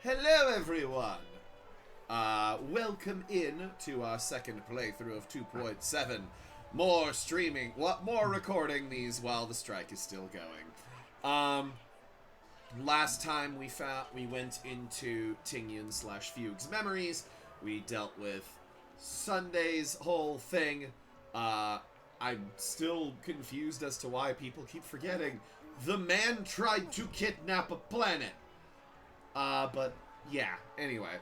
Hello, everyone! Welcome in to our second playthrough of 2.7. More recording these while the strike is still going. Last time we went into Tingyun / Fugue's memories. We dealt with Sunday's whole thing. I'm still confused as to why people keep forgetting. The man tried to kidnap a planet. But yeah, anyway.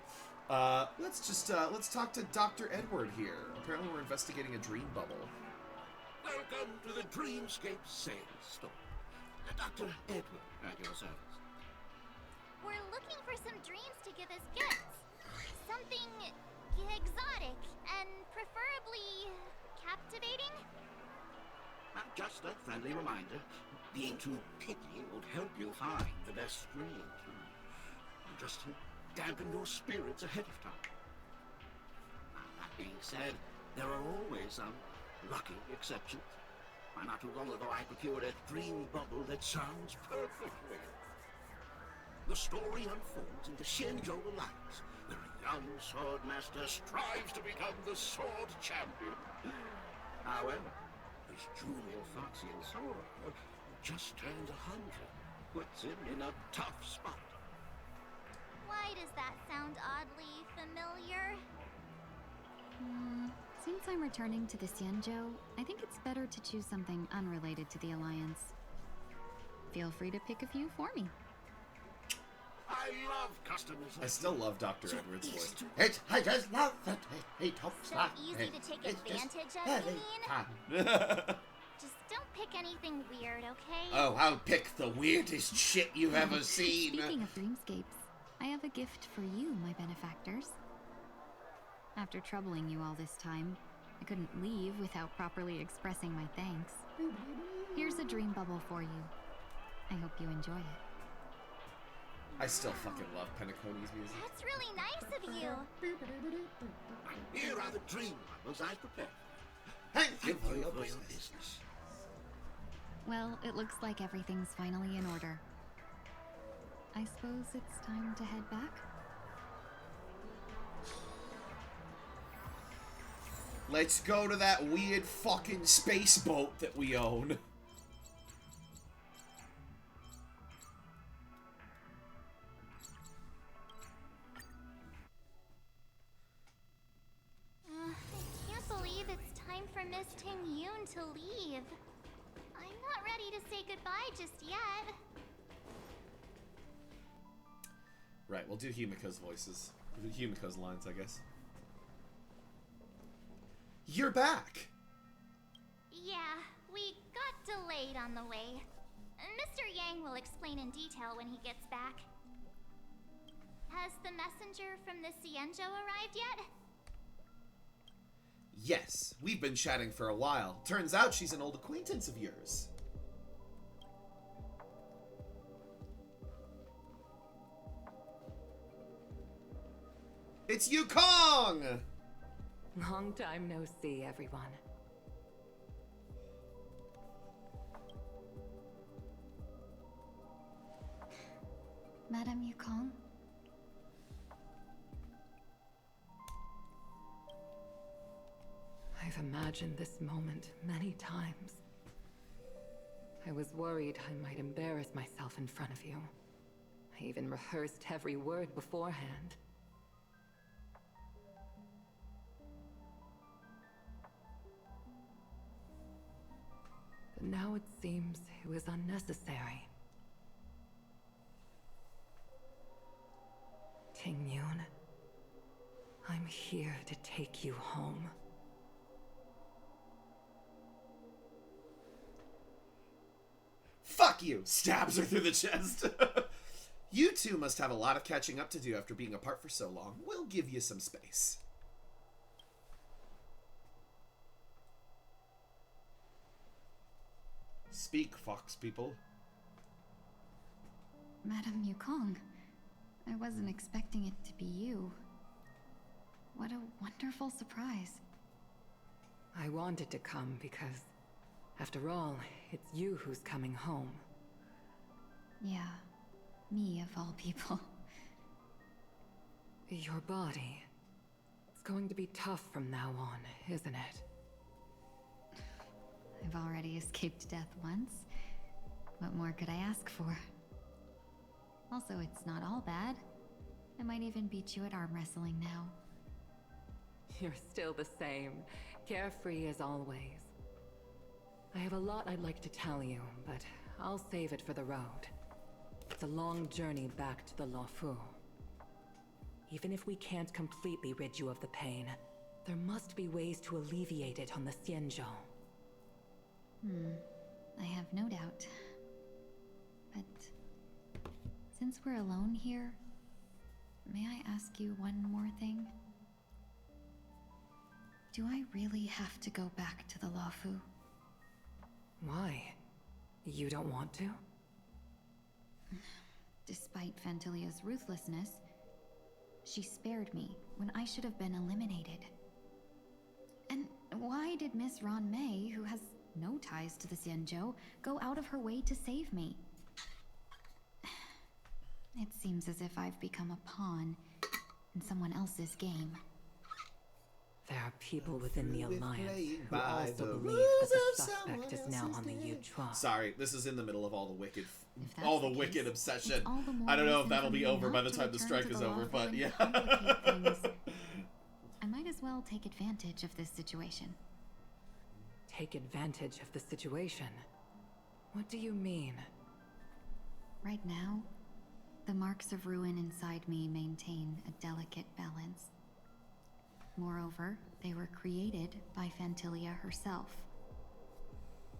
Let's talk to Dr. Edward here. Apparently we're investigating a dream bubble. Welcome to the Dreamscape Sales Store. Dr. Edward at your service. We're looking for some dreams to give as gifts. Something exotic and preferably captivating. Just a friendly reminder, being too picky would help you find the best dreams. Just to dampen your spirits ahead of time. That being said, there are always some lucky exceptions. Not too long ago I procured a dream bubble that sounds perfect for you. The story unfolds in the Shenzhou Alliance, where a young sword master strives to become the sword champion. However, his junior foxy and Sora, who just turned 100, puts him in a tough spot. Why does that sound oddly familiar? Since I'm returning to the Xianzhou, I think it's better to choose something unrelated to the Alliance. Feel free to pick a few for me. I love customers. I still love Dr. Edward's voice. I just love that he talks So like easy to take it's just advantage of, very you mean? fun. Just don't pick anything weird, okay? Oh, I'll pick the weirdest shit you've ever seen. Speaking of dreamscapes, I have a gift for you, my benefactors. After troubling you all this time, I couldn't leave without properly expressing my thanks. Here's a dream bubble for you. I hope you enjoy it. I still fucking love Penaconi's music. That's really nice of you. Here are the dream bubbles I prepared. Thank you Thank for you your for your business. business. Well, it looks like everything's finally in order. I suppose it's time to head back? Let's go to that weird fucking space boat that we own. I can't believe it's time for Miss Tingyun to leave. I'm not ready to say goodbye just yet. Right, we'll do Himiko's voices. We'll do Himiko's lines, I guess. You're back! Yeah, we got delayed on the way. Mr. Yang will explain in detail when he gets back. Has the messenger from the Xianzhou arrived yet? Yes, we've been chatting for a while. Turns out she's an old acquaintance of yours. It's Yukong! Long time no see, everyone. Madame Yukong? I've imagined this moment many times. I was worried I might embarrass myself in front of you. I even rehearsed every word beforehand. But now it seems it was unnecessary. Tingyun, I'm here to take you home. Fuck you! Stabs her through the chest. You two must have a lot of catching up to do after being apart for so long. We'll give you some space. Speak, fox people. Madame Yukong, I wasn't expecting it to be you. What a wonderful surprise. I wanted to come because, after all, it's you who's coming home. Yeah, me of all people. Your body. It's going to be tough from now on, isn't it? I've already escaped death once. What more could I ask for? Also, it's not all bad. I might even beat you at arm wrestling now. You're still the same, carefree as always. I have a lot I'd like to tell you, but I'll save it for the road. It's a long journey back to the Luofu. Even if we can't completely rid you of the pain, there must be ways to alleviate it on the Xianzhou. I have no doubt. But since we're alone here, may I ask you one more thing? Do I really have to go back to the Luofu? Why? You don't want to? Despite Fantilia's ruthlessness, she spared me when I should have been eliminated. And why did Miss Ron Mei, who has no ties to the Xianzhou, go out of her way to save me? It seems as if I've become a pawn in someone else's game. There are people within the Alliance who by also the believe rules that of the suspect is someone now on the else's Yuchua. Sorry, this is in the middle of all the wicked, If that's all the the wicked case, obsession. it's all the more I don't know if reason that'll for be me over by not the to time the return strike to is the over, Luofu but and yeah. complicate things. I might as well take advantage of this situation. Take advantage of the situation? What do you mean? Right now, the marks of ruin inside me maintain a delicate balance. Moreover, they were created by Fantilia herself.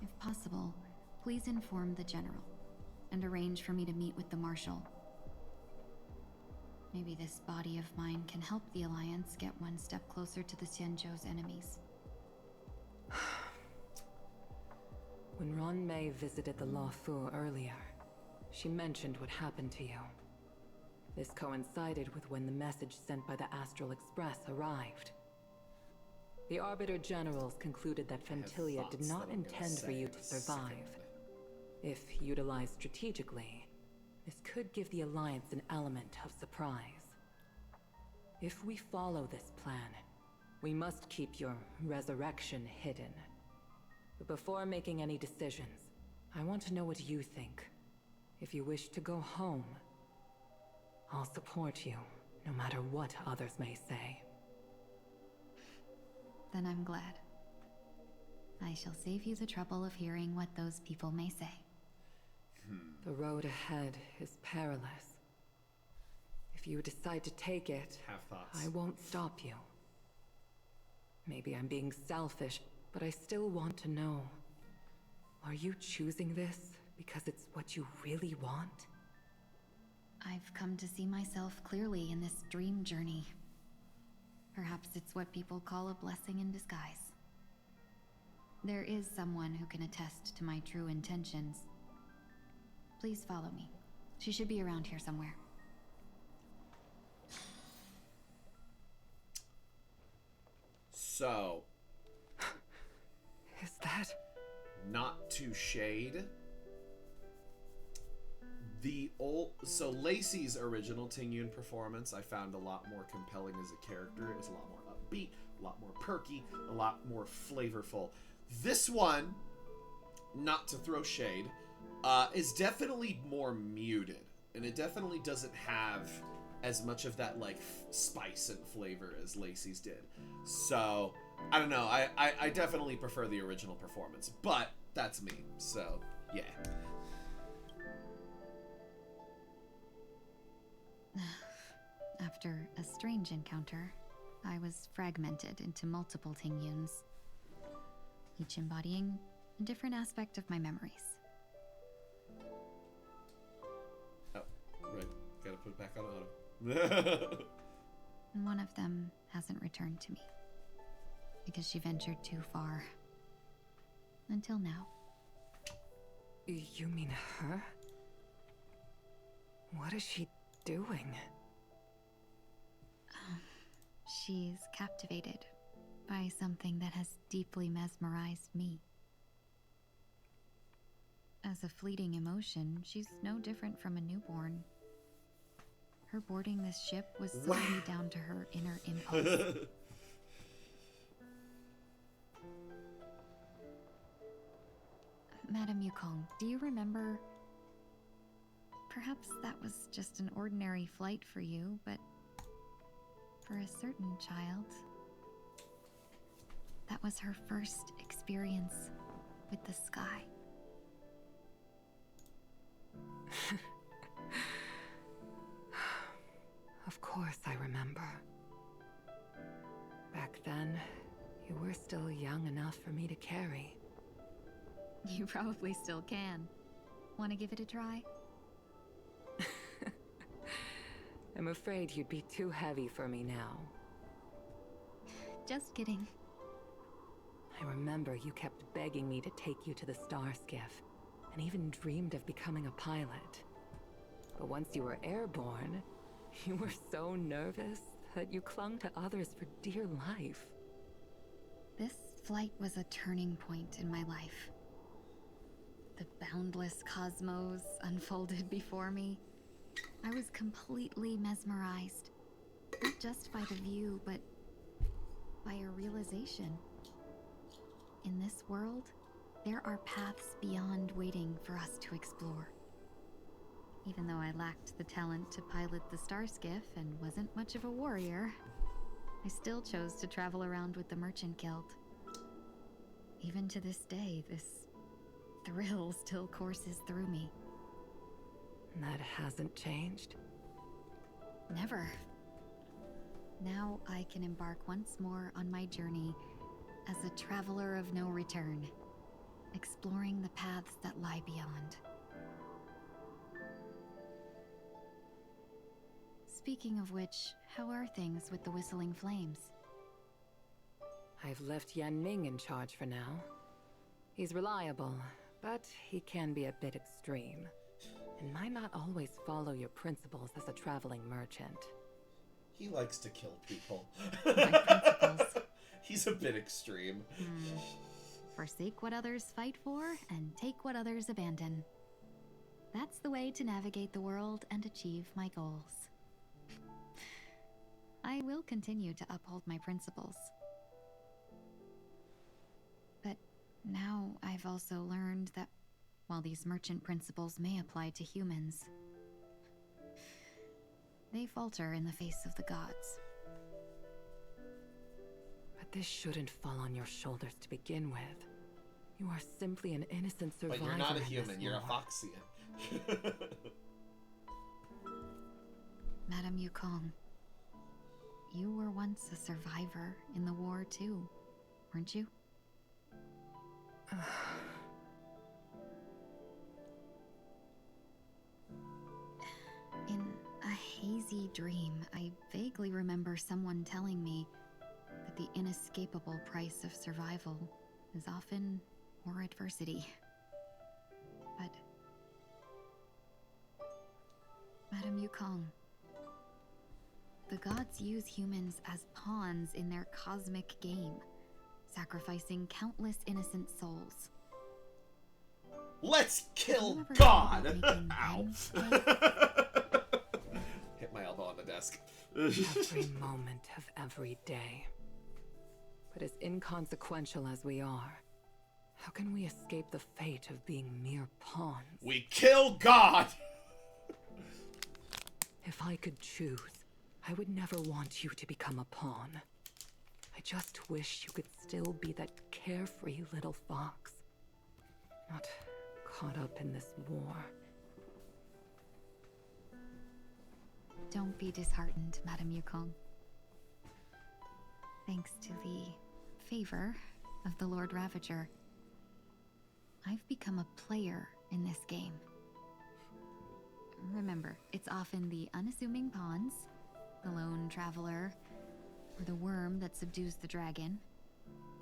If possible, please inform the General and arrange for me to meet with the Marshal. Maybe this body of mine can help the Alliance get one step closer to the Xianzhou's enemies. When Ron Mei visited the Luofu earlier, she mentioned what happened to you. This coincided with when the message sent by the Astral Express arrived. The Arbiter Generals concluded that Fantilia did not intend for you to survive. If utilized strategically, this could give the Alliance an element of surprise. If we follow this plan, we must keep your resurrection hidden. But before making any decisions, I want to know what you think. If you wish to go home, I'll support you, no matter what others may say. Then I'm glad. I shall save you the trouble of hearing what those people may say. The road ahead is perilous. If you decide to take it, Have thoughts. I won't stop you. Maybe I'm being selfish, but I still want to know. Are you choosing this because it's what you really want? I've come to see myself clearly in this dream journey. Perhaps it's what people call a blessing in disguise. There is someone who can attest to my true intentions. Please follow me. She should be around here somewhere. So, Is that... not to shade. So Lacey's original Tingyun performance I found a lot more compelling as a character. It was a lot more upbeat, a lot more perky, a lot more flavorful. This one, not to throw shade, is definitely more muted, and it definitely doesn't have as much of that like spice and flavor as Lacey's did. So I don't know. I definitely prefer the original performance, but that's me. So yeah. After a strange encounter, I was fragmented into multiple Tingyuns, each embodying a different aspect of my memories. Oh, right. Gotta put it back on auto. And one of them hasn't returned to me, because she ventured too far. Until now. You mean her? What is she doing? She's captivated by something that has deeply mesmerized me. As a fleeting emotion, she's no different from a newborn. Her boarding this ship was solely down to her inner impulse. Madame Yukong, do you remember? Perhaps that was just an ordinary flight for you, but for a certain child, that was her first experience with the sky. Of course I remember. Back then, you were still young enough for me to carry. You probably still can. Want to give it a try? I'm afraid you'd be too heavy for me now. Just kidding. I remember you kept begging me to take you to the star skiff, and even dreamed of becoming a pilot. But once you were airborne, you were so nervous that you clung to others for dear life. This flight was a turning point in my life. The boundless cosmos unfolded before me. I was completely mesmerized, not just by the view, but by a realization. In this world, there are paths beyond waiting for us to explore. Even though I lacked the talent to pilot the star skiff and wasn't much of a warrior, I still chose to travel around with the Merchant Guild. Even to this day, this thrill still courses through me. That hasn't changed? Never. Now I can embark once more on my journey as a traveler of no return, exploring the paths that lie beyond. Speaking of which, how are things with the Whistling Flames? I've left Yan Ming in charge for now. He's reliable, but he can be a bit extreme, and might not always follow your principles as a traveling merchant. He likes to kill people. My principles. He's a bit extreme. Forsake what others fight for, and take what others abandon. That's the way to navigate the world and achieve my goals. I will continue to uphold my principles. But now I've also learned that while these merchant principles may apply to humans, they falter in the face of the gods. But this shouldn't fall on your shoulders to begin with. You are simply an innocent survivor. But you're not a in human, this you're a war. Foxian. Madame Yukong, you were once a survivor in the war too, weren't you? In a hazy dream, I vaguely remember someone telling me that the inescapable price of survival is often more adversity. But Madame Yukong, the gods use humans as pawns in their cosmic game, sacrificing countless innocent souls. Let's kill Have you ever God! heard about making Ow. pennies play? Hit my elbow on the desk. Every moment of every day. But as inconsequential as we are, how can we escape the fate of being mere pawns? We kill God! If I could choose, I would never want you to become a pawn. I just wish you could still be that carefree little fox. Not caught up in this war. Don't be disheartened, Madame Yukong. Thanks to the favor of the Lord Ravager, I've become a player in this game. Remember, it's often the unassuming pawns, the lone traveler, or the worm that subdues the dragon,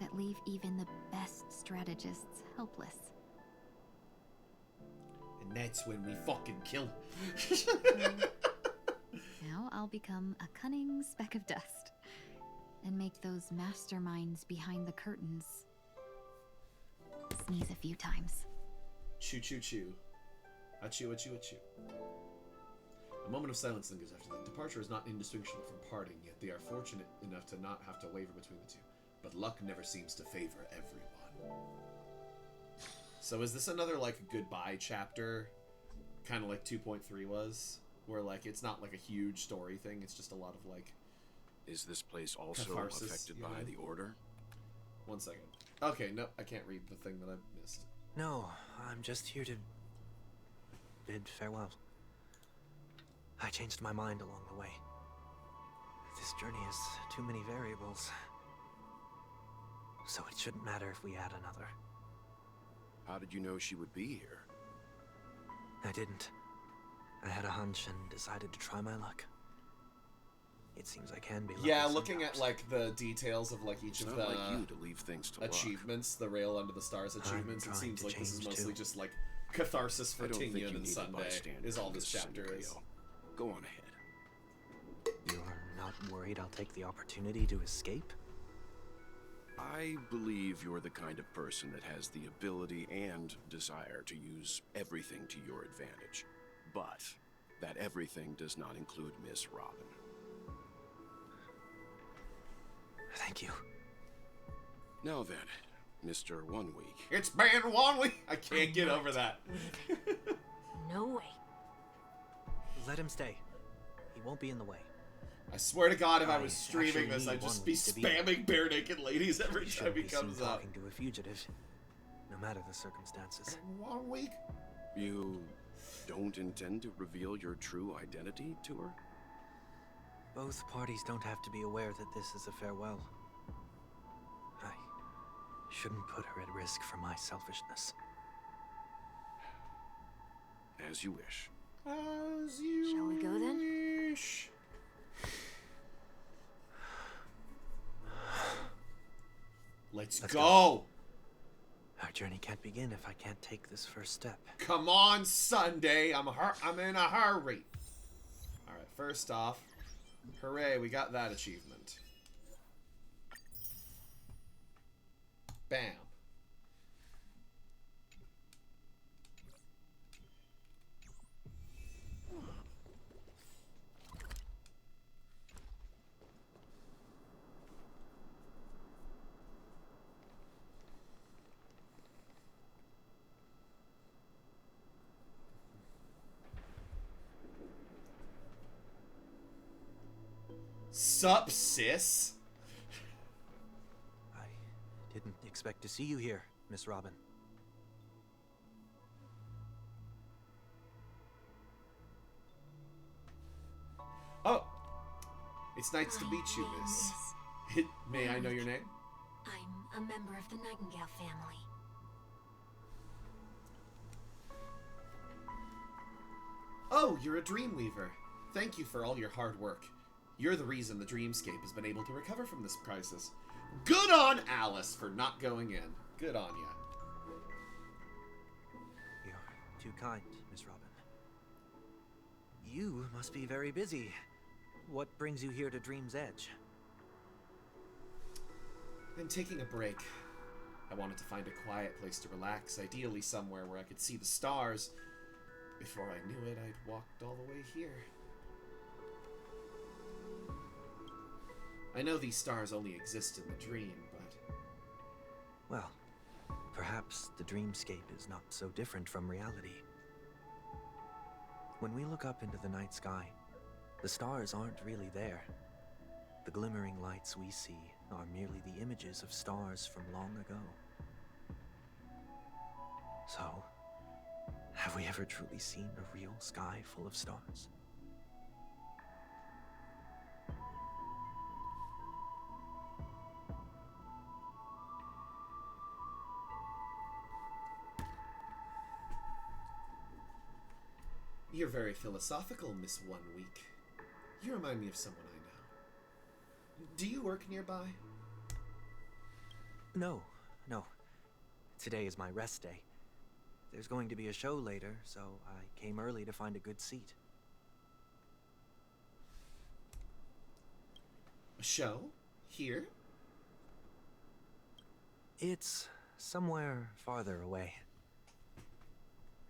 that leave even the best strategists helpless. And that's when we fucking kill. Now I'll become a cunning speck of dust, and make those masterminds behind the curtains sneeze a few times. Choo choo choo. Achoo achoo achoo. A moment of silence lingers after that. Departure is not indistinguishable from parting, yet they are fortunate enough to not have to waver between the two. But luck never seems to favor everyone. So is this another, like, goodbye chapter? Kind of like 2.3 was? Where, like, it's not, like, a huge story thing. It's just a lot of, like... Is this place also catharsis, affected by the Order? 1 second. Okay, no, I can't read the thing that I missed. No, I'm just here to bid farewell. I changed my mind along the way. This journey has too many variables. So it shouldn't matter if we add another. How did you know she would be here? I didn't. I had a hunch and decided to try my luck. It seems I can be lucky Yeah, looking sometimes. at, like, the details of, like, each It's of not the like you to leave things to luck. achievements, the Rail Under the Stars achievements, it trying seems to like this is change, mostly too. just, like, catharsis for I don't think you Tingyan and need a Sunday, bystander is all in this chapter scenario. is. Go on ahead. You're not worried I'll take the opportunity to escape? I believe you're the kind of person that has the ability and desire to use everything to your advantage. But that everything does not include Miss Robin. Thank you. Now then, Mr. 1 Week. It's been 1 week! I can't get over that. No way. Let him stay. He won't be in the way. I swear to God, if I I was streaming actually this, need I'd just one be week to be spamming bare naked ladies every You time shouldn't he be seen comes up. talking to a fugitive, no matter the circumstances. 1 week? You don't intend to reveal your true identity to her? Both parties don't have to be aware that this is a farewell. I shouldn't put her at risk for my selfishness. As you wish. As you Shall we go then? wish. Let's go! Our journey can't begin if I can't take this first step. Come on, Sunday. I'm in a hurry. Alright, first off, hooray, we got that achievement. Bam. Sup, sis? I didn't expect to see you here, Miss Robin. Oh. It's nice to meet you, miss. May I know your name? I'm a member of the Nightingale family. Oh, you're a Dreamweaver. Thank you for all your hard work. You're the reason the Dreamscape has been able to recover from this crisis. Good on Alice for not going in. Good on ya. You're too kind, Miss Robin. You must be very busy. What brings you here to Dream's Edge? I'm taking a break. I wanted to find a quiet place to relax, ideally somewhere where I could see the stars. Before I knew it, I'd walked all the way here. I know these stars only exist in the dream, but... Well, perhaps the dreamscape is not so different from reality. When we look up into the night sky, the stars aren't really there. The glimmering lights we see are merely the images of stars from long ago. So, have we ever truly seen a real sky full of stars? You're very philosophical, Miss 1 Week. You remind me of someone I know. Do you work nearby? No. Today is my rest day. There's going to be a show later, so I came early to find a good seat. A show? Here? It's somewhere farther away.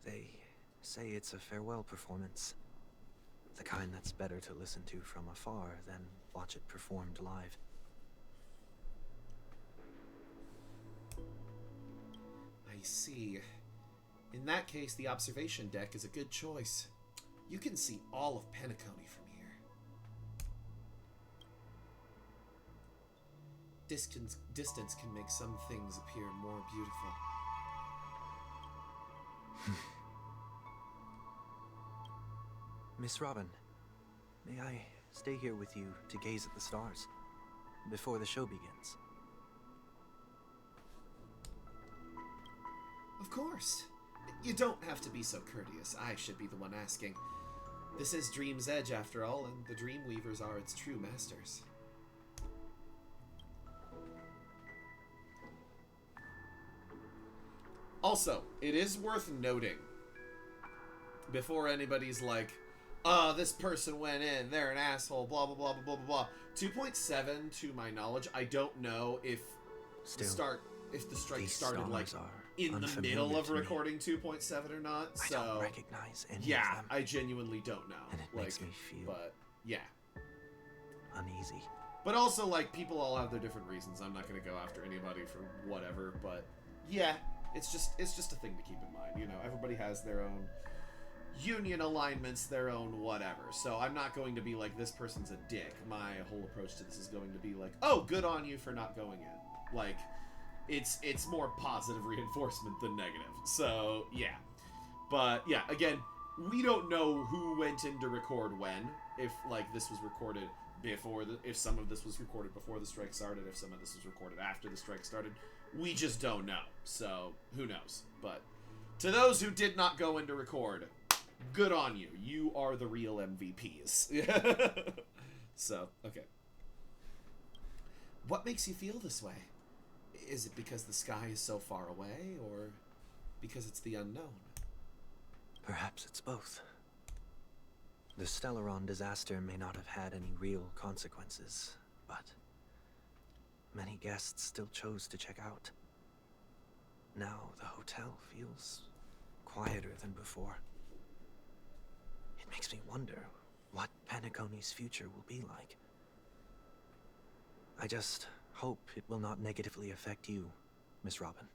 They say it's a farewell performance. The kind that's better to listen to from afar than watch it performed live. I see. In that case, the observation deck is a good choice. You can see all of Penacony from here. Distance can make some things appear more beautiful. Miss Robin, may I stay here with you to gaze at the stars before the show begins? Of course. You don't have to be so courteous. I should be the one asking. This is Dream's Edge, after all, and the Dreamweavers are its true masters. Also, it is worth noting, before anybody's like, this person went in, they're an asshole, blah, blah, blah, blah, blah, blah. 2.7, to my knowledge, I don't know if the strike started, like, in the middle of recording 2.7 or not, so... I don't recognize any of them. Yeah, I genuinely don't know. And it makes me feel... But, yeah. uneasy. But also, like, people all have their different reasons. I'm not gonna go after anybody for whatever, but... Yeah, it's just a thing to keep in mind, you know? Everybody has their own union alignments, their own whatever. So I'm not going to be like, this person's a dick. My whole approach to this is going to be like, oh, good on you for not going in. Like... It's more positive reinforcement than negative. So, yeah. But, yeah, again, we don't know who went in to record when. If, like, this was recorded before if some of this was recorded before the strike started, if some of this was recorded after the strike started. We just don't know. So, who knows? But, to those who did not go in to record, good on you. You are the real MVPs. So, okay. What makes you feel this way? Is it because the sky is so far away, or because it's the unknown? Perhaps it's both. The Stellaron disaster may not have had any real consequences, but many guests still chose to check out. Now the hotel feels quieter than before. It makes me wonder what Penacony's future will be like. I just hope it will not negatively affect you, Miss Robin.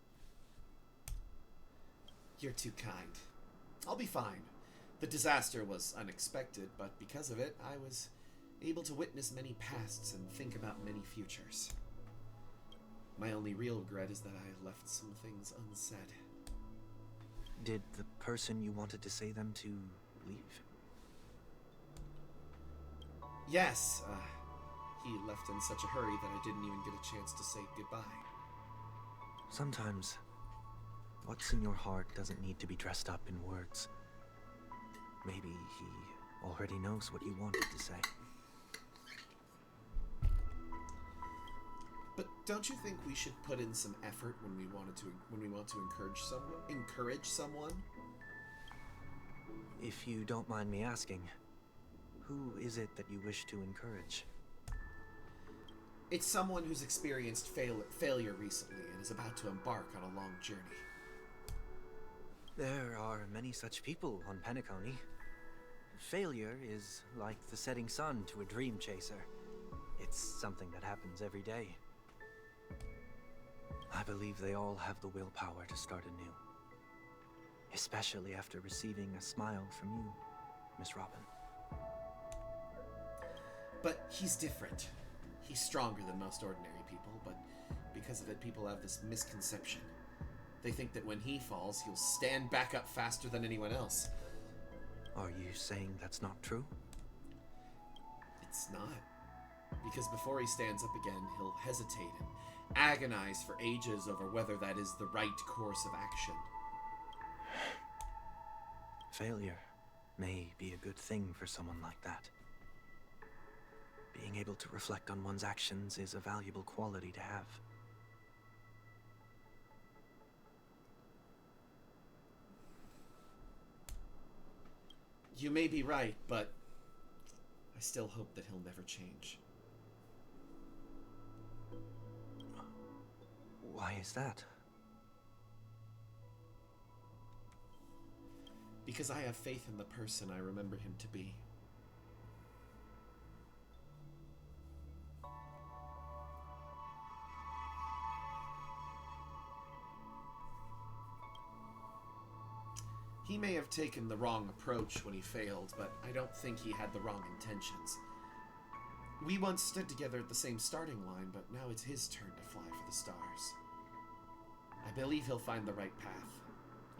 You're too kind. I'll be fine. The disaster was unexpected, but because of it, I was able to witness many pasts and think about many futures. My only real regret is that I left some things unsaid. Did the person you wanted to say them to leave? Yes, he left in such a hurry that I didn't even get a chance to say goodbye. Sometimes, what's in your heart doesn't need to be dressed up in words. Maybe he already knows what you wanted to say. But don't you think we should put in some effort when we want to encourage someone? If you don't mind me asking, who is it that you wish to encourage? It's someone who's experienced failure recently and is about to embark on a long journey. There are many such people on Penacony. Failure is like the setting sun to a dream chaser. It's something that happens every day. I believe they all have the willpower to start anew. Especially after receiving a smile from you, Miss Robin. But he's different. He's stronger than most ordinary people, but because of it, people have this misconception. They think that when he falls, he'll stand back up faster than anyone else. Are you saying that's not true? It's not. Because before he stands up again, he'll hesitate and agonize for ages over whether that is the right course of action. Failure may be a good thing for someone like that. Being able to reflect on one's actions is a valuable quality to have. You may be right, but I still hope that he'll never change. Why is that? Because I have faith in the person I remember him to be. taken the wrong approach when he failed, but I don't think he had the wrong intentions. We once stood together at the same starting line, but now it's his turn to fly for the stars. I believe he'll find the right path,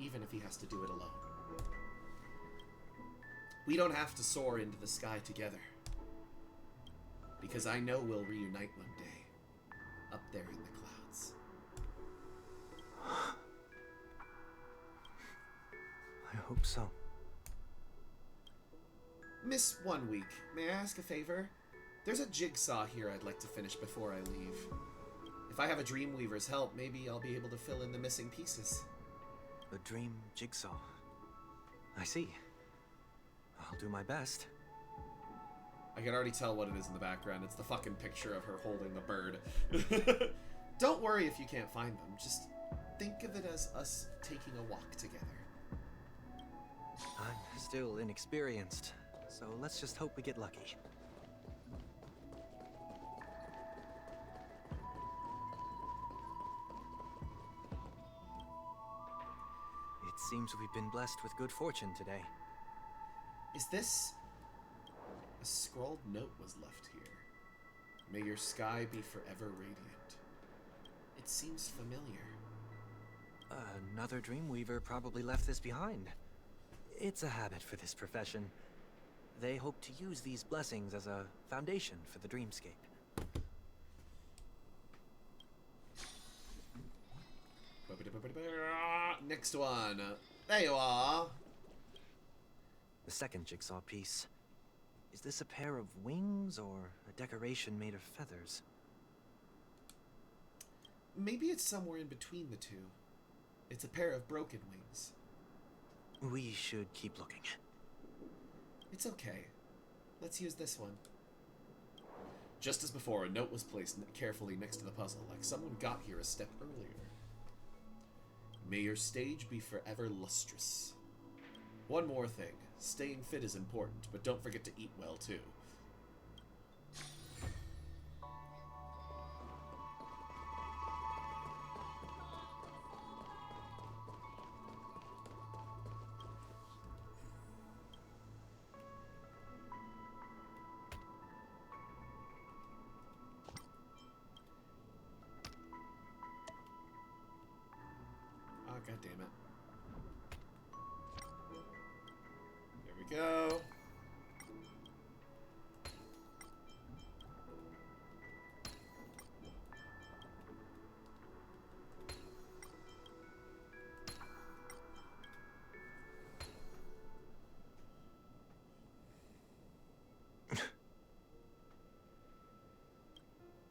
even if he has to do it alone. We don't have to soar into the sky together, because I know we'll reunite one day, up there in the clouds. I hope so. Miss 1 Week, may I ask a favor? There's a jigsaw here I'd like to finish before I leave. If I have a Dreamweaver's help, maybe I'll be able to fill in the missing pieces. A dream jigsaw. I see. I'll do my best. I can already tell what it is in the background. It's the fucking picture of her holding the bird. Don't worry if you can't find them. Just think of it as us taking a walk together. I'm still inexperienced, so let's just hope we get lucky. It seems we've been blessed with good fortune today. Is this... A scrawled note was left here. May your sky be forever radiant. It seems familiar. Another Dreamweaver probably left this behind. It's a habit for this profession. They hope to use these blessings as a foundation for the dreamscape. Next one. There you are. The second jigsaw piece. Is this a pair of wings or a decoration made of feathers? Maybe it's somewhere in between the two. It's a pair of broken wings. We should keep looking. It's okay. Let's use this one. Just as before, a note was placed carefully next to the puzzle, like someone got here a step earlier. May your stage be forever lustrous. One more thing. Staying fit is important, but don't forget to eat well, too. Oh, God damn it. There we go.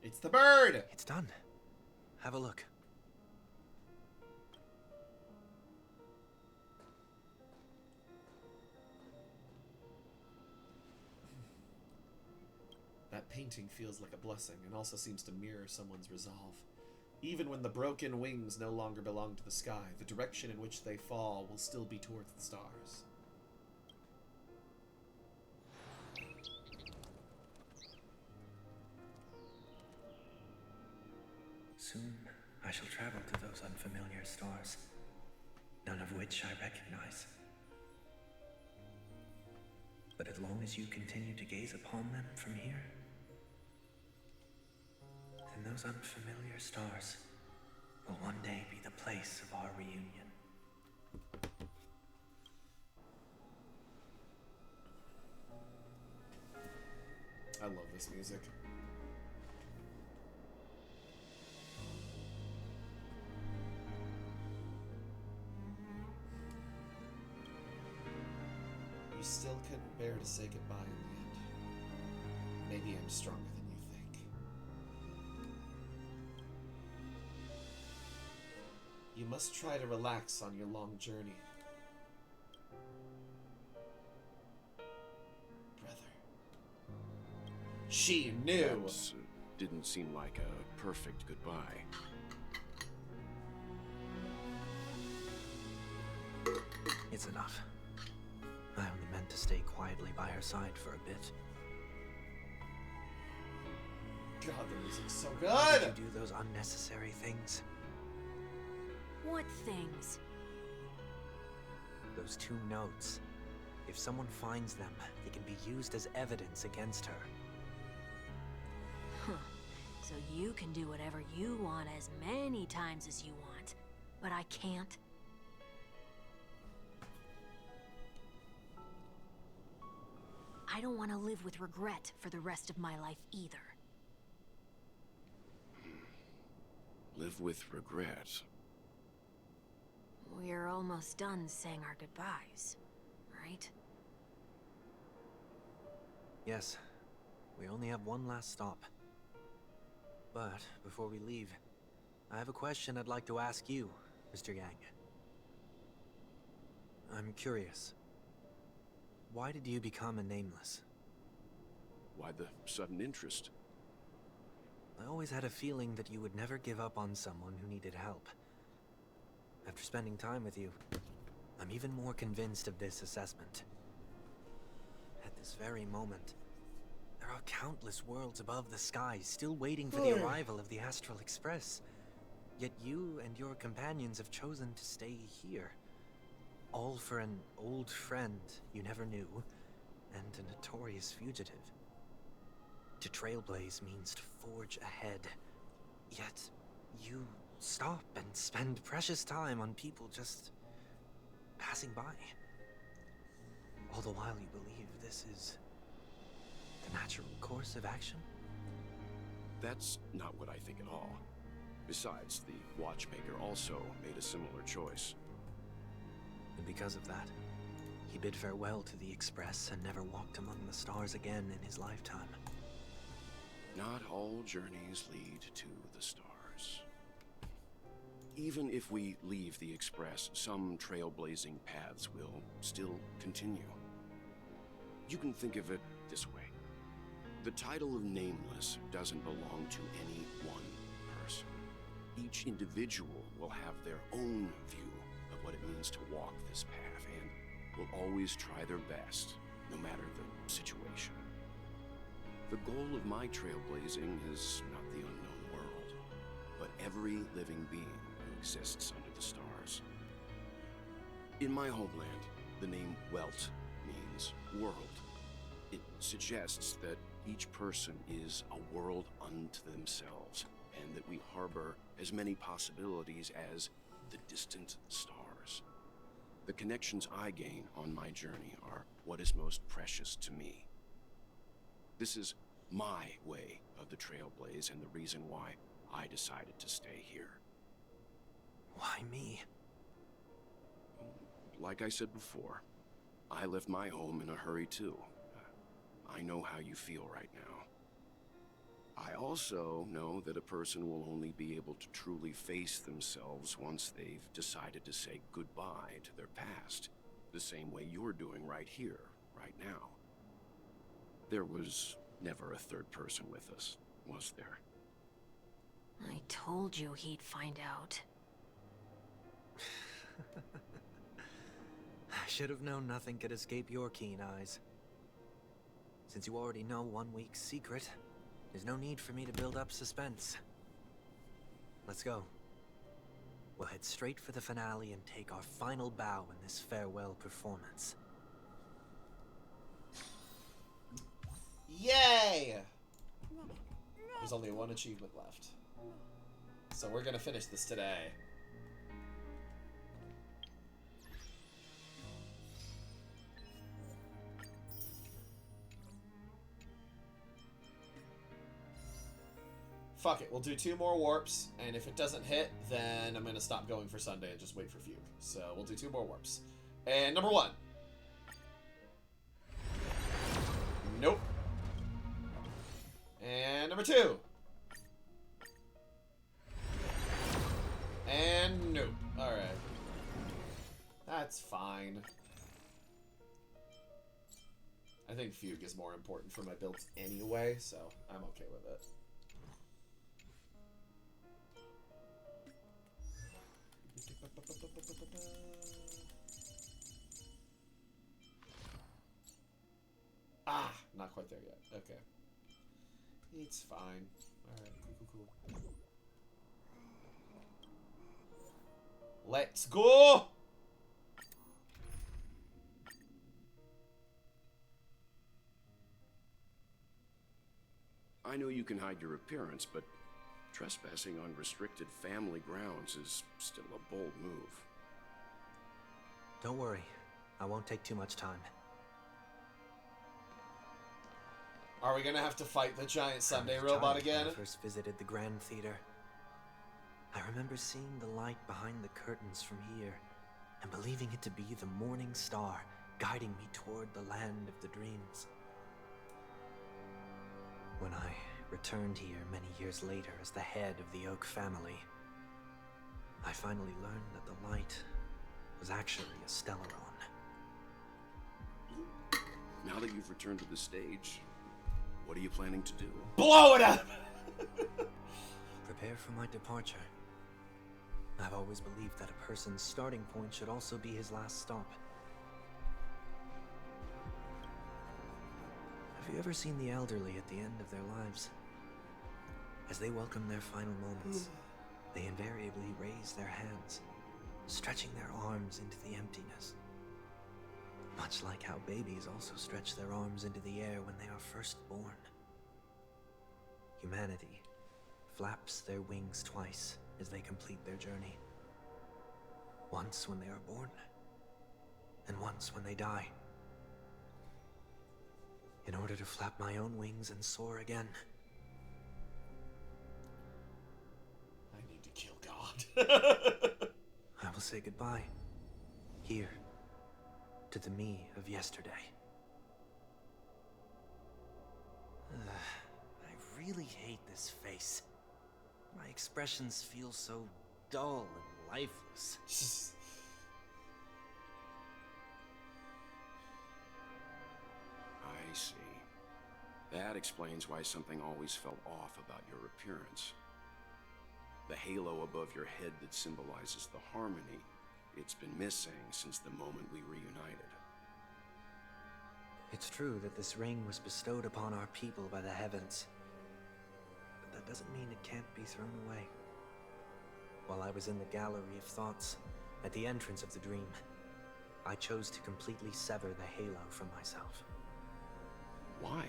It's the bird! It's done. Have a look. That painting feels like a blessing and also seems to mirror someone's resolve. Even when the broken wings no longer belong to the sky, the direction in which they fall will still be towards the stars. Soon, I shall travel to those unfamiliar stars, none of which I recognize. But as long as you continue to gaze upon them from here, then those unfamiliar stars will one day be the place of our reunion. I love this music. You still couldn't bear to say goodbye in the end. Maybe I'm stronger than you think. You must try to relax on your long journey. Brother. She knew! That didn't seem like a perfect goodbye. It's enough. I only meant to stay quietly by her side for a bit. God, the music's so Why good! did you do those unnecessary things? What things? Those 2 notes. If someone finds them, they can be used as evidence against her. Huh. So you can do whatever you want as many times as you want, but I can't? I don't want to live with regret for the rest of my life either. Live with regret. We're almost done saying our goodbyes, right? Yes, we only have one last stop. But before we leave, I have a question I'd like to ask you, Mr. Yang. I'm curious. Why did you become a nameless? Why the sudden interest? I always had a feeling that you would never give up on someone who needed help. After spending time with you, I'm even more convinced of this assessment. At this very moment, there are countless worlds above the sky still waiting for the arrival of the Astral Express. Yet you and your companions have chosen to stay here. All for an old friend you never knew, and a notorious fugitive. To trailblaze means to forge ahead. Yet, you stop and spend precious time on people just passing by. All the while you believe this is the natural course of action? That's not what I think at all. Besides, the watchmaker also made a similar choice. And because of that, he bid farewell to the Express and never walked among the stars again in his lifetime. Not all journeys lead to the stars. Even if we leave the Express, some trailblazing paths will still continue. You can think of it this way. The title of Nameless doesn't belong to any one person. Each individual will have their own view of what it means to walk this path, and will always try their best, no matter the situation. The goal of my trailblazing is not the unknown world, but every living being who exists under the stars. In my homeland, the name Welt means world. It suggests that each person is a world unto themselves, and that we harbor as many possibilities as the distant stars. The connections I gain on my journey are what is most precious to me. This is my way of the Trailblaze, and the reason why I decided to stay here. Why me? Like I said before, I left my home in a hurry too. I know how you feel right now. I also know that a person will only be able to truly face themselves once they've decided to say goodbye to their past, the same way you're doing right here, right now. There was never a third person with us, was there? I told you he'd find out. I should have known nothing could escape your keen eyes. Since you already know 1 week's secret, there's no need for me to build up suspense. Let's go. We'll head straight for the finale and take our final bow in this farewell performance. Yay! There's only one achievement left. So we're gonna finish this today. Fuck it, we'll do 2 more warps, and if it doesn't hit, then I'm gonna stop going for Sunday and just wait for Fugue. So we'll do 2 more warps. And number 1. Nope. And number 2. And nope. Alright. That's fine. I think Fugue is more important for my builds anyway, so I'm okay with it. Ah, not quite there yet. Okay. It's fine. Alright, cool. Let's go! I know you can hide your appearance, but trespassing on restricted family grounds is still a bold move. Don't worry. I won't take too much time. Are we gonna have to fight the giant Sunday As a robot child, again? when I first visited the Grand Theater, I remember seeing the light behind the curtains from here and believing it to be the morning star guiding me toward the land of the dreams. When I returned here many years later as the head of the Oak family, I finally learned that the light was actually a Stellaron. Now that you've returned to the stage, what are you planning to do? Blow it up! Prepare for my departure. I've always believed that a person's starting point should also be his last stop. Have you ever seen the elderly at the end of their lives? As they welcome their final moments, they invariably raise their hands, stretching their arms into the emptiness. Much like how babies also stretch their arms into the air when they are first born. Humanity flaps their wings twice as they complete their journey. Once when they are born, and once when they die. In order to flap my own wings and soar again. I need to kill God. I will say goodbye. Here. To the me of yesterday. I really hate this face. My expressions feel so dull and lifeless. I see. That explains why something always felt off about your appearance. The halo above your head that symbolizes the harmony, it's been missing since the moment we reunited. It's true that this ring was bestowed upon our people by the heavens. But that doesn't mean it can't be thrown away. While I was in the gallery of thoughts, at the entrance of the dream, I chose to completely sever the halo from myself. Why?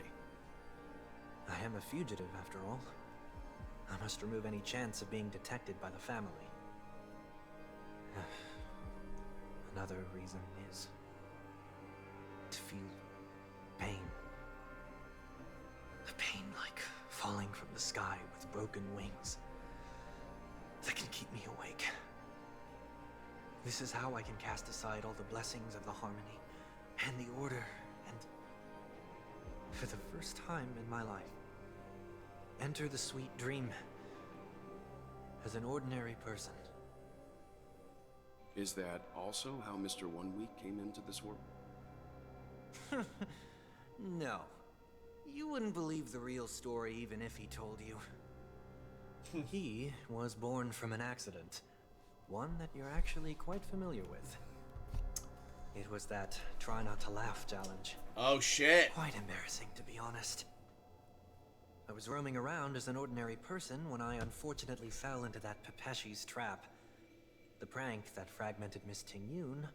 I am a fugitive, after all. I must remove any chance of being detected by the family. Another reason is to feel pain. A pain like falling from the sky with broken wings that can keep me awake. This is how I can cast aside all the blessings of the harmony and the order and, for the first time in my life, enter the sweet dream as an ordinary person. Is that also how Mr. 1 Week came into this world? No. You wouldn't believe the real story even if he told you. He was born from an accident. One that you're actually quite familiar with. It was that try not to laugh challenge. Oh shit. Quite embarrassing, to be honest. I was roaming around as an ordinary person when I unfortunately fell into that Pepeshi's trap. The prank that fragmented Miss Ting-Yun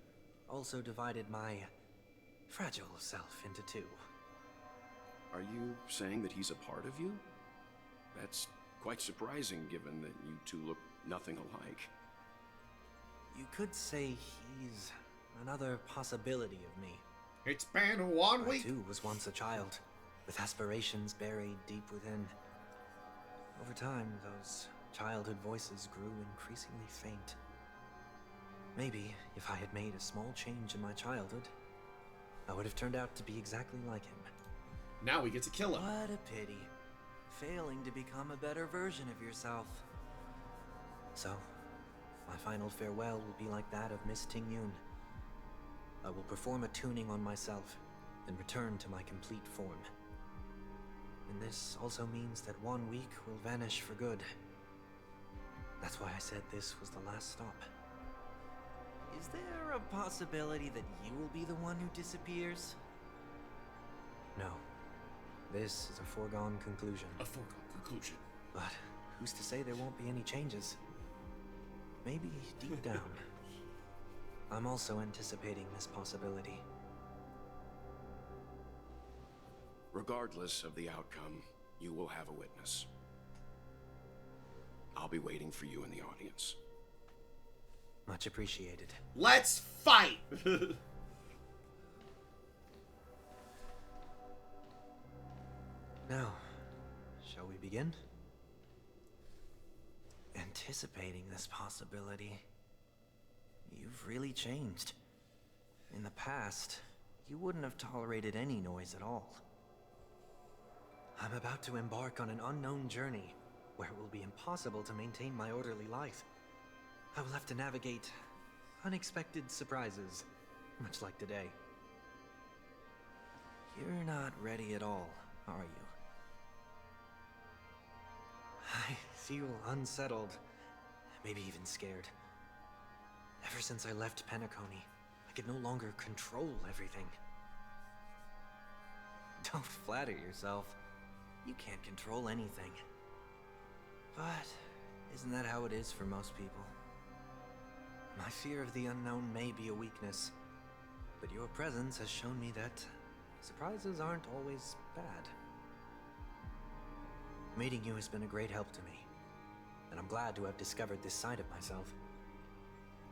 also divided my fragile self into two. Are you saying that he's a part of you? That's quite surprising given that you two look nothing alike. You could say he's another possibility of me. It's been 1 I week. too was once a child, with aspirations buried deep within. Over time, those childhood voices grew increasingly faint. Maybe if I had made a small change in my childhood, I would have turned out to be exactly like him. Now we get to kill him. What a pity. Failing to become a better version of yourself. So, my final farewell will be like that of Miss Ting-Yun. I will perform a tuning on myself, and return to my complete form. And this also means that 1 week will vanish for good. That's why I said this was the last stop. Is there a possibility that you will be the one who disappears? No. This is a foregone conclusion. A foregone conclusion. But who's to say there won't be any changes? Maybe deep down, I'm also anticipating this possibility. Regardless of the outcome, you will have a witness. I'll be waiting for you in the audience. Much appreciated. Let's fight! Now, shall we begin? Anticipating this possibility, you've really changed. In the past, you wouldn't have tolerated any noise at all. I'm about to embark on an unknown journey where it will be impossible to maintain my orderly life. I will have to navigate unexpected surprises, much like today. You're not ready at all, are you? I feel unsettled, maybe even scared. Ever since I left Penacony, I could no longer control everything. Don't flatter yourself. You can't control anything. But isn't that how it is for most people? My fear of the unknown may be a weakness, but your presence has shown me that surprises aren't always bad. Meeting you has been a great help to me, and I'm glad to have discovered this side of myself.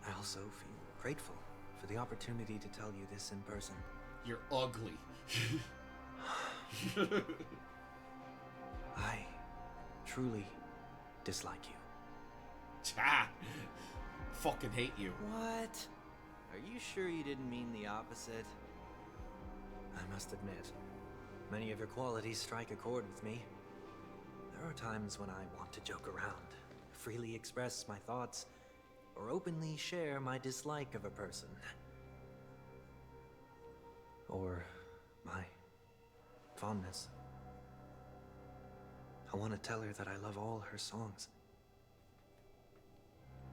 I also feel grateful for the opportunity to tell you this in person. You're ugly. I truly dislike you. Ha! Fucking hate you. What? Are you sure you didn't mean the opposite? I must admit, many of your qualities strike a chord with me. There are times when I want to joke around, freely express my thoughts, or openly share my dislike of a person. Or my fondness. I want to tell her that I love all her songs.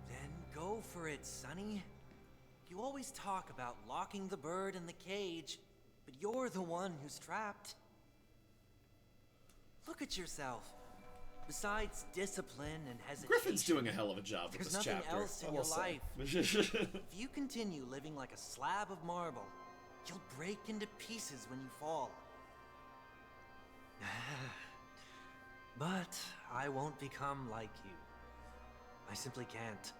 Then go for it, Sonny. You always talk about locking the bird in the cage, but you're the one who's trapped. Look at yourself. Besides discipline and hesitation, Griffin's doing a hell of a job with there's this nothing chapter. else in I your will say. life. If you continue living like a slab of marble, you'll break into pieces when you fall. But I won't become like you. I simply can't.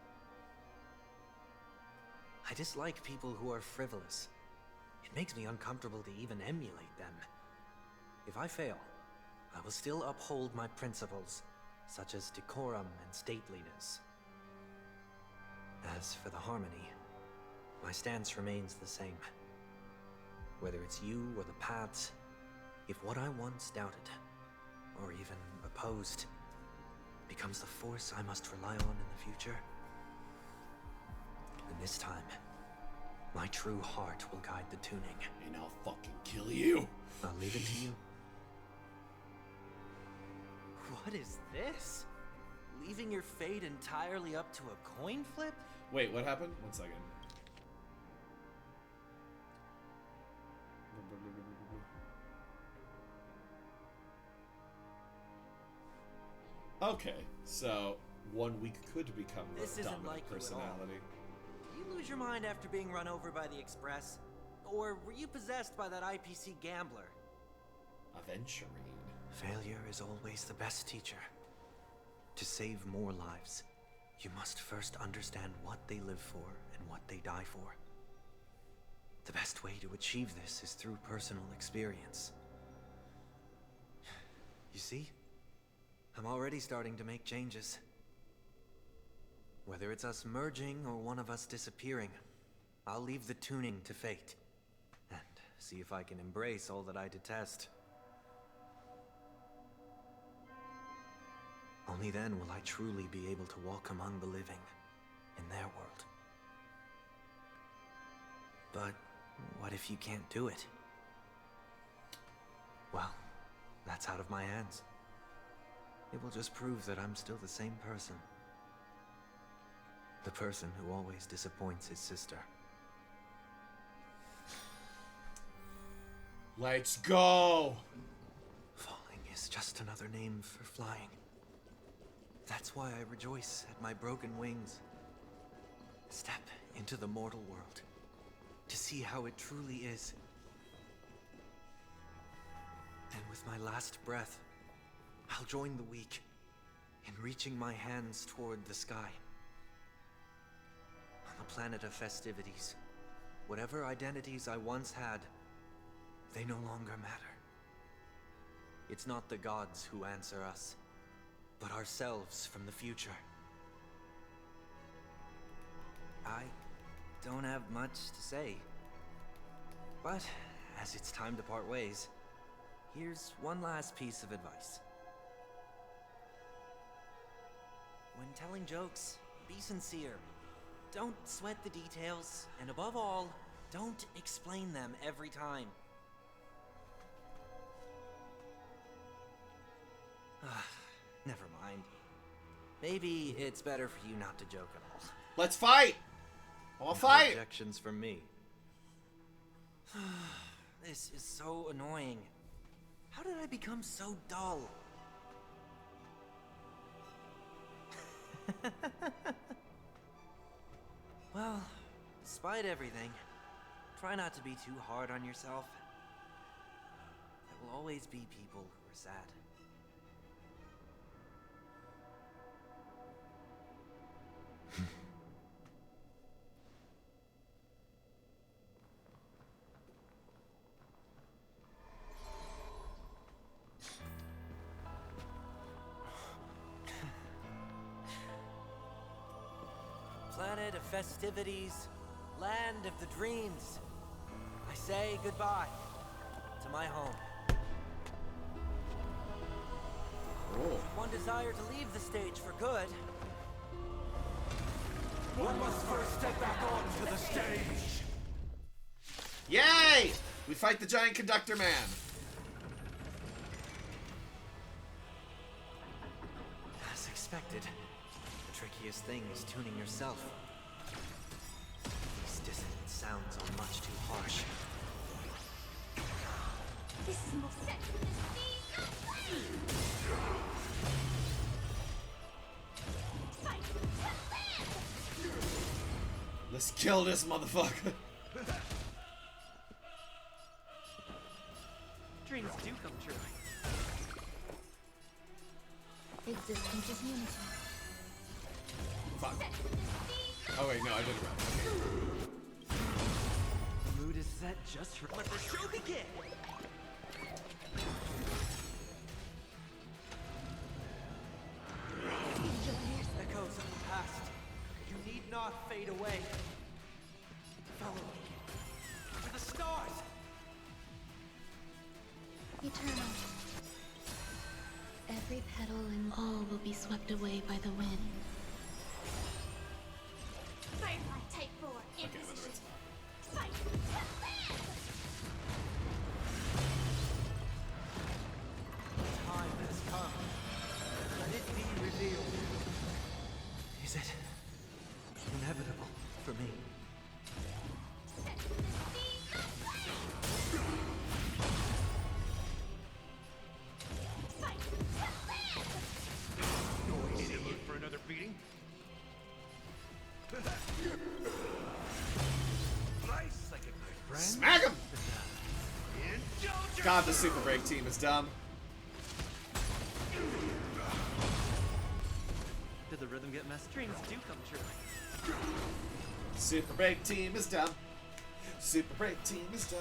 I dislike people who are frivolous. It makes me uncomfortable to even emulate them. If I fail, I will still uphold my principles, such as decorum and stateliness. As for the harmony, my stance remains the same. Whether it's you or the paths, if what I once doubted, or even opposed, becomes the force I must rely on in the future, then this time, my true heart will guide the tuning. And I'll fucking kill you. I'll leave it to you. What is this? Leaving your fate entirely up to a coin flip? Wait, what happened? 1 second. Okay, so 1 week could become the This isn't dominant like you at all. personality. Did you lose your mind after being run over by the Express? Or were you possessed by that IPC gambler? Aventurine. Failure is always the best teacher. To save more lives, you must first understand what they live for and what they die for. The best way to achieve this is through personal experience. You see? I'm already starting to make changes. Whether it's us merging or one of us disappearing, I'll leave the tuning to fate. And see if I can embrace all that I detest. Only then will I truly be able to walk among the living, in their world. But what if you can't do it? Well, that's out of my hands. It will just prove that I'm still the same person. The person who always disappoints his sister. Let's go! Falling is just another name for flying. That's why I rejoice at my broken wings. Step into the mortal world to see how it truly is. And with my last breath, I'll join the weak in reaching my hands toward the sky. On the planet of festivities, whatever identities I once had, they no longer matter. It's not the gods who answer us, but ourselves from the future. I don't have much to say, but as it's time to part ways, here's one last piece of advice. When telling jokes, be sincere. Don't sweat the details, and above all, don't explain them every time. Never mind. Maybe it's better for you not to joke at all. Let's fight! I'll No fight! objections from me. This is so annoying. How did I become so dull? Well, despite everything, try not to be too hard on yourself. There will always be people who are sad. Planet of festivities, land of the dreams. I say goodbye to my home. Oh. One desire to leave the stage for good. One must first step back onto the stage. Yay! We fight the giant conductor man. As expected, the trickiest thing is tuning yourself. These dissonant sounds are much too harsh. This is the most Let's kill this motherfucker. Dreams do come true. Existence is unity. Fuck. Oh wait, no, I did it wrong. Okay. The mood is set just for. Let the show begin. Echoes of the past. You need not fade away. Follow me. To the stars! Eternal. Every petal and all will be swept away by the wind. Firefly Type 4 in Okay, position. that's Fight! Time has come. Let it be revealed. Is it inevitable for me? For another beating? Nice second, my friend. Smack him! Indulge God, the Super Break team is dumb. Did the rhythm get messed? Dreams do come true. Super Break team is dumb. Super Break team is dumb.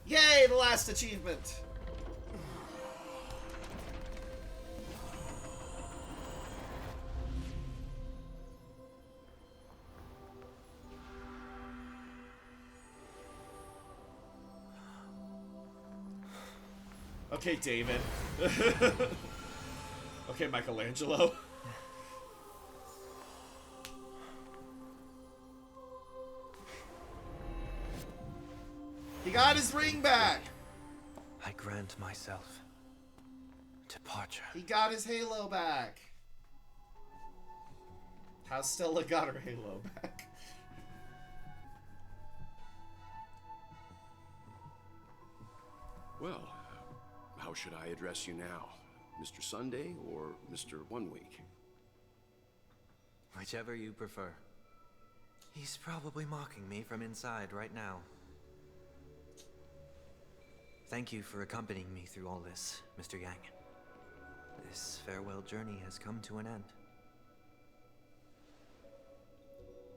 Yay, the last achievement! Okay, David. Okay, Michelangelo. He got his ring back! I grant myself departure. He got his halo back! How Stella got her halo back? Well, how should I address you now? Mr. Sunday or Mr. 1 Week? Whichever you prefer. He's probably mocking me from inside right now. Thank you for accompanying me through all this, Mr. Yang. this farewell journey has come to an end.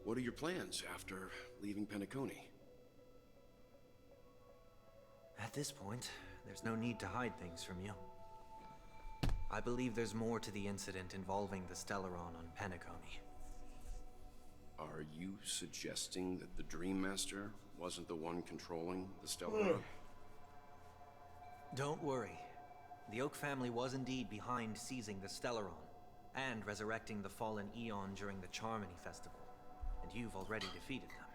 What are your plans after leaving Penacony? At this point, there's no need to hide things from you. I believe there's more to the incident involving the Stellaron on Penacony. Are you suggesting that the Dream Master wasn't the one controlling the Stellaron? Don't worry. The Oak family was indeed behind seizing the Stellaron and resurrecting the fallen Eon during the Charmony Festival, and you've already defeated them.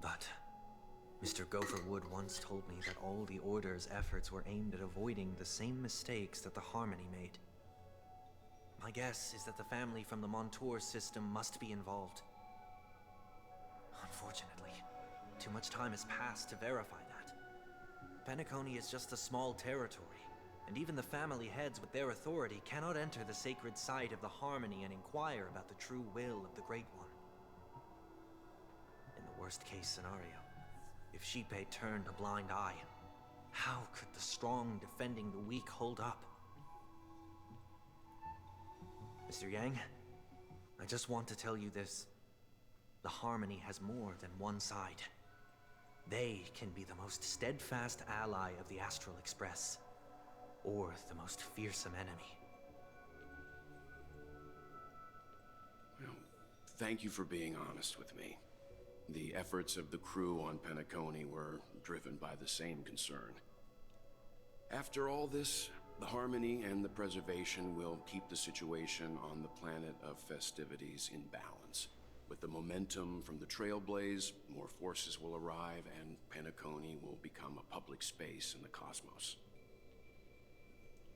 But Mr. Gopherwood once told me that all the Order's efforts were aimed at avoiding the same mistakes that the Harmony made. My guess is that the family from the Montour system must be involved. Unfortunately, too much time has passed to verify that. Penacony is just a small territory, and even the family heads with their authority cannot enter the sacred site of the Harmony and inquire about the true will of the Great One. In the worst-case scenario, if Sheepei turned a blind eye, how could the strong defending the weak hold up? Mr. Yang, I just want to tell you this. The Harmony has more than one side. They can be the most steadfast ally of the Astral Express, or the most fearsome enemy. Well, thank you for being honest with me. The efforts of the crew on Penacony were driven by the same concern. After all this, the Harmony and the Preservation will keep the situation on the planet of festivities in balance. With the momentum from the Trailblaze, more forces will arrive and Penacony will become a public space in the cosmos.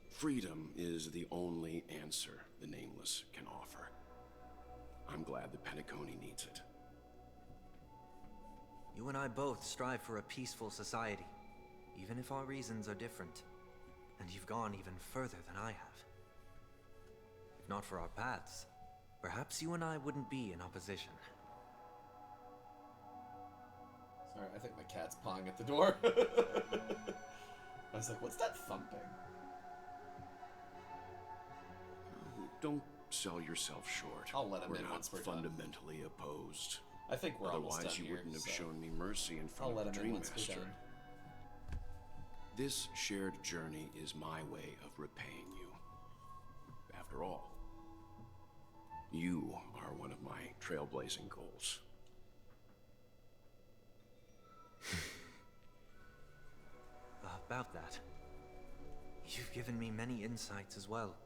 Freedom is the only answer the Nameless can offer. I'm glad that Penacony needs it. You and I both strive for a peaceful society, even if our reasons are different. And you've gone even further than I have. If not for our paths, perhaps you and I wouldn't be in opposition. Sorry, I think my cat's pawing at the door. I was like, what's that thumping? Don't sell yourself short. I'll let him we're in not once we're done. fundamentally opposed. I think we're almost Otherwise, done you here, wouldn't have so shown me mercy in front I'll let of the him in Dream once we're Master. done. This shared journey is my way of repaying you. After all, you are one of my trailblazing goals. About that, you've given me many insights as well.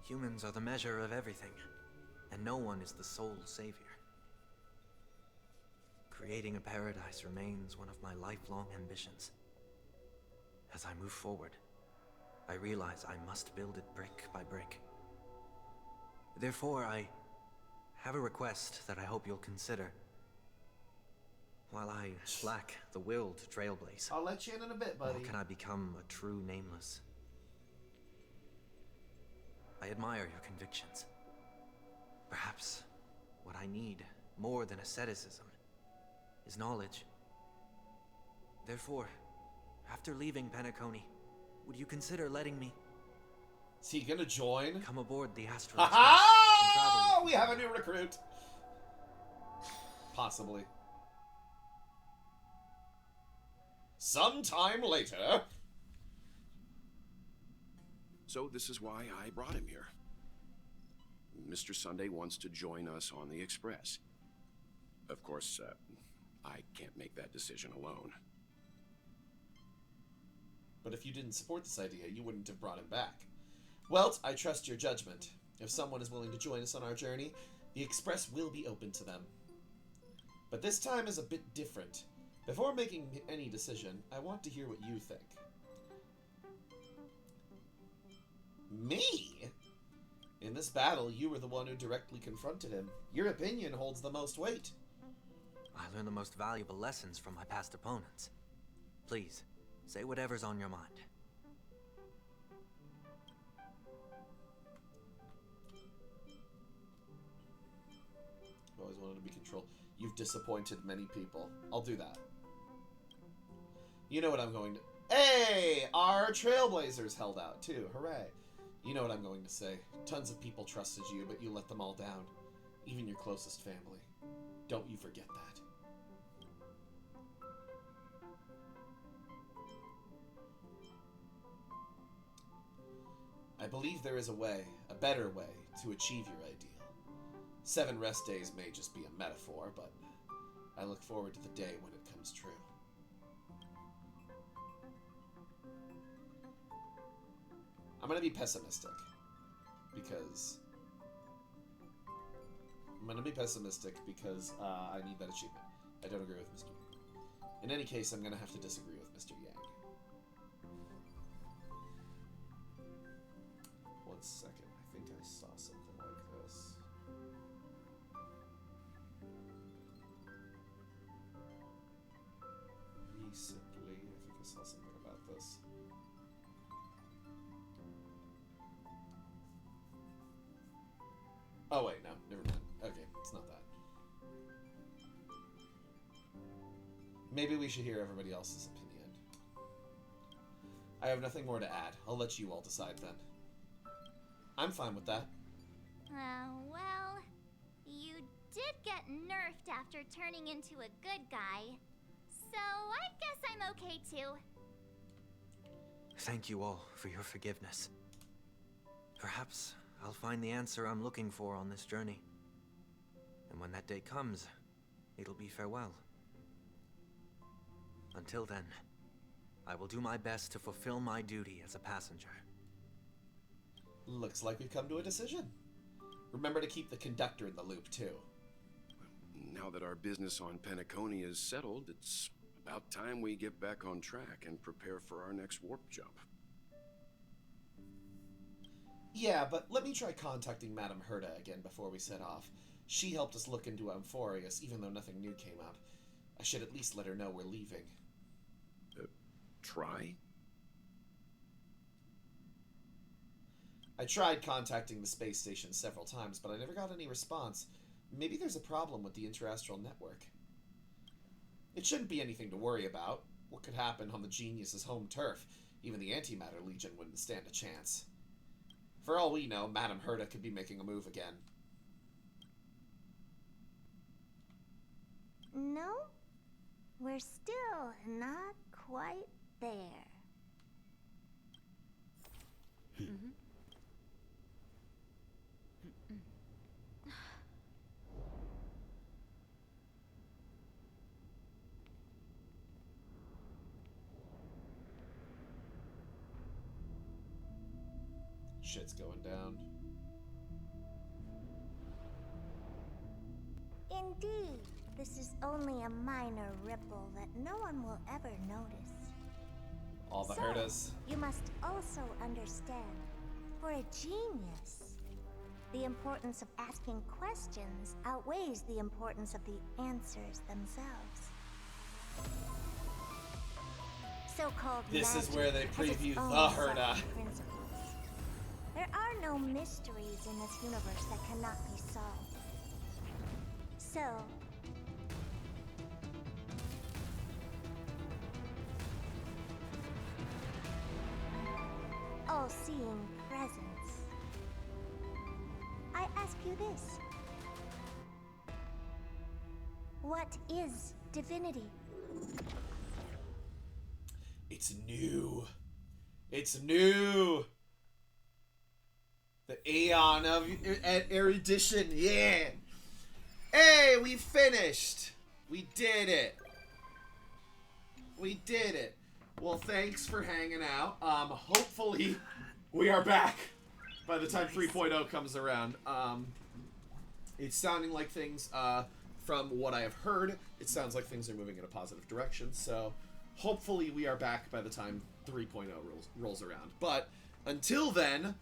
Humans are the measure of everything, and no one is the sole savior. Creating a paradise remains one of my lifelong ambitions. As I move forward, I realize I must build it brick by brick. Therefore, I have a request that I hope you'll consider. While I lack the will to trailblaze, I'll let you in a bit, buddy. how can I become a true Nameless? I admire your convictions. Perhaps what I need, more than asceticism, is knowledge. Therefore, after leaving Penacony, would you consider letting me... Is he gonna join? Come aboard the Astral Express and travel with We have a new recruit! Possibly. Sometime later... So this is why I brought him here. Mr. Sunday wants to join us on the Express. Of course, I can't make that decision alone. But if you didn't support this idea, you wouldn't have brought him back. Well, I trust your judgment. If someone is willing to join us on our journey, the Express will be open to them. But this time is a bit different. Before making any decision, I want to hear what you think. Me? In this battle, you were the one who directly confronted him. Your opinion holds the most weight. I learned the most valuable lessons from my past opponents. Please, say whatever's on your mind. I've always wanted to be controlled. You've disappointed many people. I'll do that. You know what I'm going to... Hey, our Trailblazers held out too. Hooray. You know what I'm going to say. Tons of people trusted you, but you let them all down. Even your closest family. Don't you forget that. I believe there is a way, a better way, to achieve your ideal. 7 rest days may just be a metaphor, but I look forward to the day when it comes true. I'm gonna be pessimistic, because I need that achievement. I don't agree with Mr. Yang. In any case, I'm gonna have to disagree with Mr. Yang. One second, I think I saw something like this. Recently, I think I saw something about this. Oh wait, no, never mind. Okay, it's not that. Maybe we should hear everybody else's opinion. I have nothing more to add. I'll let you all decide then. I'm fine with that. Well, you did get nerfed after turning into a good guy. So I guess I'm okay too. Thank you all for your forgiveness. Perhaps I'll find the answer I'm looking for on this journey. And when that day comes, it'll be farewell. Until then, I will do my best to fulfill my duty as a passenger. Looks like we've come to a decision. Remember to keep the conductor in the loop, too. Now that our business on Penacony is settled, it's about time we get back on track and prepare for our next warp jump. Yeah, but let me try contacting Madame Herta again before we set off. She helped us look into Amphorius, even though nothing new came up. I should at least let her know we're leaving. Try? I tried contacting the space station several times, but I never got any response. Maybe there's a problem with the interastral network. It shouldn't be anything to worry about. What could happen on the Genius's home turf? Even the Antimatter Legion wouldn't stand a chance. For all we know, Madame Herta could be making a move again. No, we're still not quite there. Shit's going down. Indeed, this is only a minor ripple that no one will ever notice. All the So, Hertas. you must also understand, for a genius, the importance of asking questions outweighs the importance of the answers themselves. So-called This is magic where they has its preview the own Herta. set of principles. There are no mysteries in this universe that cannot be solved. So, all-seeing presence, I ask you this. What is divinity? It's new. It's new. The Aeon of Erudition, yeah. Hey, we finished. We did it. We did it. Well, thanks for hanging out. Hopefully we are back by the time 3.0 comes around. It's sounding like things, from what I have heard, it sounds like things are moving in a positive direction. So hopefully we are back by the time 3.0 rolls around. But until then,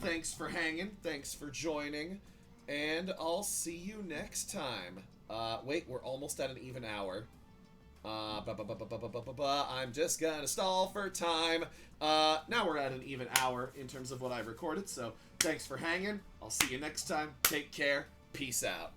thanks for hanging. Thanks for joining. And I'll see you next time. Wait, we're almost at an even hour. I'm just gonna stall for time. Now we're at an even hour in terms of what I've recorded. So thanks for hanging. I'll see you next time. Take care. Peace out.